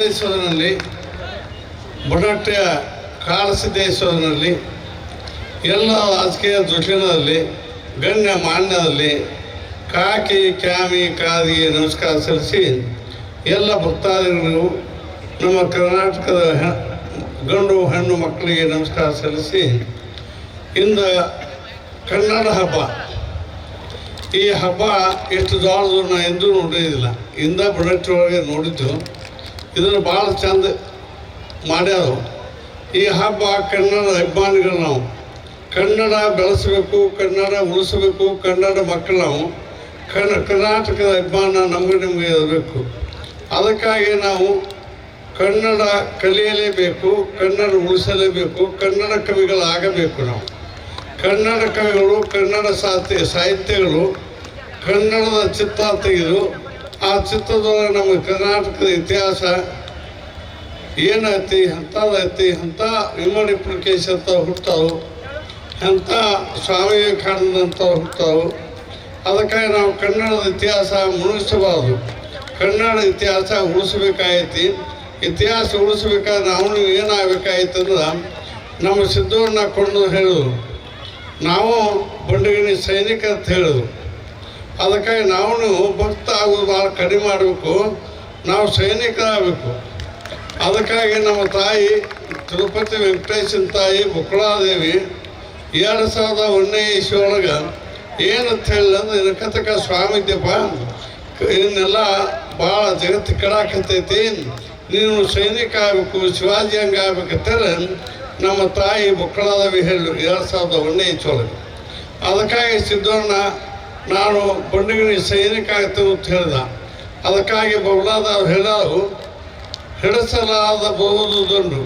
ಸಿದ್ದೇಶ್ವರನಲ್ಲಿ ಬೊಡಟ್ಟೆಯ ಕಾಳಸಿದ್ದೇಶ್ವರನಲ್ಲಿ ಎಲ್ಲ ರಾಜಕೀಯ ದೃಷ್ಟಿನಲ್ಲಿ ಗಣ್ಯ ಮಾನ್ಯದಲ್ಲಿ ಕಾಕಿ ಕ್ಯಾಮಿ ಕಾದಿಗೆ ನಮಸ್ಕಾರ ಸಲ್ಲಿಸಿ ಎಲ್ಲ ಭಕ್ತಾದಿಗಳು ನಮ್ಮ ಕರ್ನಾಟಕದ ಗಂಡು ಹೆಣ್ಣು ಮಕ್ಕಳಿಗೆ ನಮಸ್ಕಾರ ಸಲ್ಲಿಸಿ ಇಂದ ಕನ್ನಡ ಹಬ್ಬ. ಈ ಹಬ್ಬ ಎಷ್ಟು ದೊಡ್ಡದು ನಾನು ಎಂದೂ ನೋಡಿದ್ದಿಲ್ಲ. ಇಂದ ಬೊಡಟ್ಟೆ ಒಳಗೆ ನೋಡಿದ್ದು. ಇದನ್ನು ಭಾಳ ಚಂದ ಮಾಡ್ಯಾರ. ಈ ಹಬ್ಬ ಕನ್ನಡ ಅಭಿಮಾನಿಗಳು ನಾವು ಕನ್ನಡ ಬೆಳೆಸಬೇಕು, ಕನ್ನಡ ಉಳಿಸಬೇಕು, ಕನ್ನಡ ಮಕ್ಕಳು ನಾವು ಕರ್ನಾಟಕದ ಅಭಿಮಾನ ನಿಮಗೆ ಇರಬೇಕು. ಅದಕ್ಕಾಗಿ ನಾವು ಕನ್ನಡ ಕಲಿಯಲೇಬೇಕು, ಕನ್ನಡ ಉಳಿಸಲೇಬೇಕು, ಕನ್ನಡ ಕವಿಗಳಾಗಬೇಕು. ನಾವು ಕನ್ನಡ ಕವಿಗಳು, ಕನ್ನಡ ಸಾಹಿತ್ಯಗಳು, ಕನ್ನಡದ ಚಿತ್ರ ತೆಗೆದು ಆ ಚಿತ್ರದೊಳಗೆ ನಮಗೆ ಕರ್ನಾಟಕದ ಇತಿಹಾಸ ಏನೈತಿ, ಅಂಥದ್ದೈತಿ, ಅಂಥ ವಿಮಲ್ ಪುಲಕೇಶಿ ಅಂತ ಹುಟ್ಟಾವು, ಅಂಥ ಸ್ವಾಮಿ ವಿವೇಕಾನಂದ ಅಂತ ಹುಟ್ಟಾವು. ಅದಕ್ಕಾಗಿ ನಾವು ಕನ್ನಡದ ಇತಿಹಾಸ ಮುಳುಗಿಸಬಾರ್ದು, ಕನ್ನಡ ಇತಿಹಾಸ ಉಳಿಸ್ಬೇಕಾಗೈತಿ. ಇತಿಹಾಸ ಉಳಿಸ್ಬೇಕಾದ್ರೆ ನಾವು ಏನಾಗಬೇಕಾಯ್ತಂದ್ರೆ ನಮ್ಮ ಸಿದ್ಧವನ್ನ ಕೊಂಡು ಹೇಳಿದ್ರು, ನಾವು ಬಂಡಗಿಣಿ ಸೈನಿಕ ಅಂತ ಹೇಳಿದ್ರು. ಅದಕ್ಕಾಗಿ ನಾವು ಭಕ್ತ ಆಗೋದು ಭಾಳ ಕಡಿಮೆ ಮಾಡಬೇಕು, ನಾವು ಸೈನಿಕರಾಗಬೇಕು. ಅದಕ್ಕಾಗಿ ನಮ್ಮ ತಾಯಿ ತಿರುಪತಿ ವೆಂಕಟೇಶನ ತಾಯಿ ಬುಕ್ಕಳಾದೇವಿ 2001ನೇ ಇಸ್ವಿಯೊಳಗೆ ಏನಂತ ಹೇಳಿದ್ರೆ ನಿನಕತಕ ಸ್ವಾಮಿದ್ಯಪ್ಪ, ಇದನ್ನೆಲ್ಲ ಭಾಳ ಜಗತ್ತು ಕೆಡಾಕತ್ತೈತಿ, ನೀನು ಸೈನಿಕ ಆಗಬೇಕು, ಶಿವಾಜಿ ಹಂಗೆ ಆಗ್ಬೇಕಂತೇಳಿ ನಮ್ಮ ತಾಯಿ ಬುಕ್ಕಳಾದೇವಿ ಹೇಳಿ 2001ನೇ ಇಸ್ವಿಯೊಳಗೆ. ಅದಕ್ಕಾಗಿ ಸಿದ್ದಣ್ಣ ನಾನು ಬಂಡಗಿಣಿ ಸೈನಿಕ ಆಗ್ತೇವೆ ಅಂತ ಹೇಳ್ದ. ಅದಕ್ಕಾಗಿ ಬೊಗಳಾದವ್ರು ಹೇಳೋರು, ಹಿಡಿಸಲಾರಬಹುದು ದಂಡು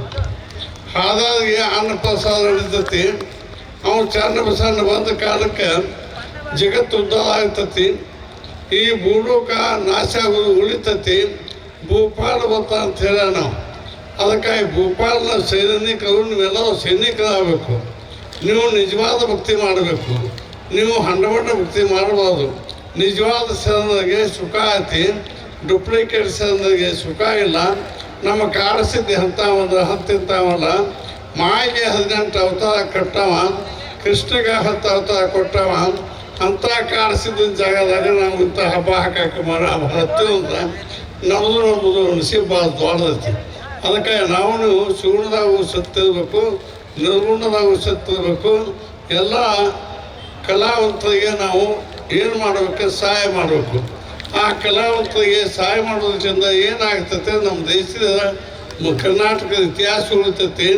ಹಾದಾಗಿ ಅನ್ನಪ್ರಸಾದ ನಡೀತತಿ. ಅವನು ಚನ್ನಬಸಣ್ಣ ಬಂದ ಕಾಲಕ್ಕೆ ಜಗತ್ತು ಉದ್ಧಾರ ಆಗ್ತತಿ, ಈ ಭೂಲೋಕ ನಾಶ ಆಗೋದು ಉಳಿತತಿ, ಭೂಪಾಲ ಬತ್ತ ಅಂತ ಹೇಳ ನಾವು. ಅದಕ್ಕಾಗಿ ಭೂಪಾಲನ ಸೈನಿಕರು ನೀವೆಲ್ಲರೂ ಸೈನಿಕರಾಗಬೇಕು. ನೀವು ನಿಜವಾದ ಭಕ್ತಿ ಮಾಡಬೇಕು, ನೀವು ಹಂಡಬಂಡ ಭಕ್ತಿ ಮಾಡಬಾರ್ದು. ನಿಜವಾದ ಶರಣರಿಗೆ ಸುಖ ಐತಿ, ಡೂಪ್ಲಿಕೇಟ್ ಶರಣರಿಗೆ ಸುಖ ಇಲ್ಲ. ನಮ್ಮ ಕಾಡಸಿದ್ದಿ ಹಂತಿಂತಾವಲ್ಲ, ಮಾಯಿಗೆ 18 ಅವತಾರ ಕಟ್ಟವ, ಕೃಷ್ಣಗೆ 10 ಅವತಾರ ಕೊಟ್ಟವ. ಅಂಥ ಕಾಡಸಿದ್ದ ಜಾಗದಾಗ ನಾವು ಇಂಥ ಹಬ್ಬ ಹಾಕಕ್ಕೆ ಹತ್ತೀವಿ ಅಂದ್ರೆ ನಮ್ಮದು ನಸೀಬ್ ಭಾಳ ದೊಡ್ಡದೈತಿ. ಅದಕ್ಕಾಗಿ ನಾವು ಸುಗುಣದಾಗೂ ಸತ್ತಿರಬೇಕು, ನಿರ್ಗುಣದಾಗೂ ಸತ್ತಿರಬೇಕು. ಎಲ್ಲ ಕಲಾವಂತರಿಗೆ ನಾವು ಏನು ಮಾಡಬೇಕು, ಸಹಾಯ ಮಾಡಬೇಕು. ಆ ಕಲಾವಂತರಿಗೆ ಸಹಾಯ ಮಾಡೋದ್ರಿಂದ ಏನಾಗ್ತೈತೆ, ನಮ್ಮ ದೇಶದ ಕರ್ನಾಟಕದ ಇತಿಹಾಸ ಉಳಿತೈತಿ.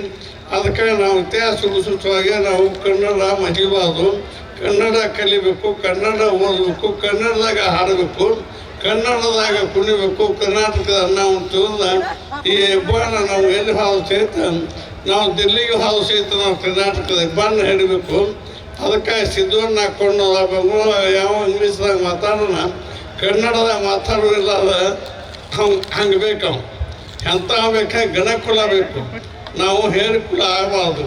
ಅದಕ್ಕಾಗಿ ನಾವು ಇತಿಹಾಸ ಉಳಿಸುವಾಗ ನಾವು ಕನ್ನಡ ಮಹಿಬಾರ್ದು, ಕನ್ನಡ ಕಲಿಬೇಕು, ಕನ್ನಡ ಓದಬೇಕು, ಕನ್ನಡದಾಗ ಹಾಡಬೇಕು, ಕನ್ನಡದಾಗ ಕುಣಿಬೇಕು. ಕರ್ನಾಟಕದ ನಾವು ತಿಳಿದ ಈ ಹೆಬ್ಬಾಣ ನಾವು ಎಲ್ಲಿ ಹಾವು ಸಹಿತ ನಾವು ದಿಲ್ಲಿಗೆ ಹಾವು ಸಹಿತ ನಾವು ಕರ್ನಾಟಕದ ಹೆಬ್ಬಾಣ ಹಿಡಬೇಕು. ಅದಕ್ಕಾಗಿ ಸಿದ್ಧವನ್ನ ಹಾಕ್ಕೊಂಡು ಯಾವ ಇಂಗ್ಲೀಷ್ದಾಗ ಮಾತಾಡೋಣ, ಕನ್ನಡದಾಗ ಮಾತಾಡೋದಿಲ್ಲ, ಅದು ಹಂಗೆ ಬೇಕು. ಎಂಥ ಬೇಕಾಗಿ ಗಣಕುಲ ಬೇಕು, ನಾವು ಹೇಳಿ ಕುಲ ಆಗಬಾರ್ದು.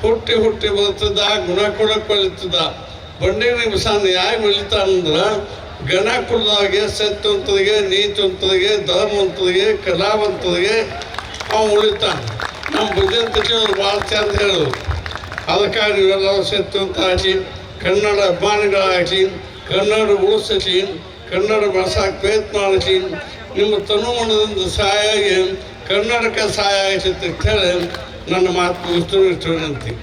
ಹುಟ್ಟಿ ಹುಟ್ಟಿ ಬರ್ತದ ಗುಣಕುಲ ಕೊಲಿತದ. ಬಂಡಿಗಿಣಿ ಬಸಣ್ಣ ಯಾಕೆ ಬೆಳಿತಾನಂದ್ರೆ ಗಣಕುಲದಾಗೆ ಸತ್ಯವಂತರಿಗೆ, ನೀತಿವಂತರಿಗೆ, ಧರ್ಮವಂತರಿಗೆ, ಕಲಾವಂತರಿಗೆ ಅವನು ಉಳಿತಾನೆ. ನಮ್ಮ ಭಜಂತರು ಭಾಳ ಚಂದ ಹೇಳೋದು. ಅದಕ್ಕಾಗಿ ನೀವೆಲ್ಲರೂ ಸತ್ಯವಂತ ಆಗಿ, ಕನ್ನಡ ಅಭಿಮಾನಿಗಳಾಗಿ, ಕನ್ನಡ ಉಳಿಸಿ, ಕನ್ನಡ ಬಳಸಕ್ಕೆ ಪ್ರಯತ್ನ ಮಾಡಿಸಿ, ನಿಮ್ಮ ತನುಮನದಿಂದ ಸಹಾಯ ಆಗಿ ಕನ್ನಡಕ್ಕೆ ಸಹಾಯ ಆಯ್ತು ಅಂತ ಹೇಳಿ ನನ್ನ ಮಾತು ಮುಗಿಸ್ತು ವಿನಂತಿ.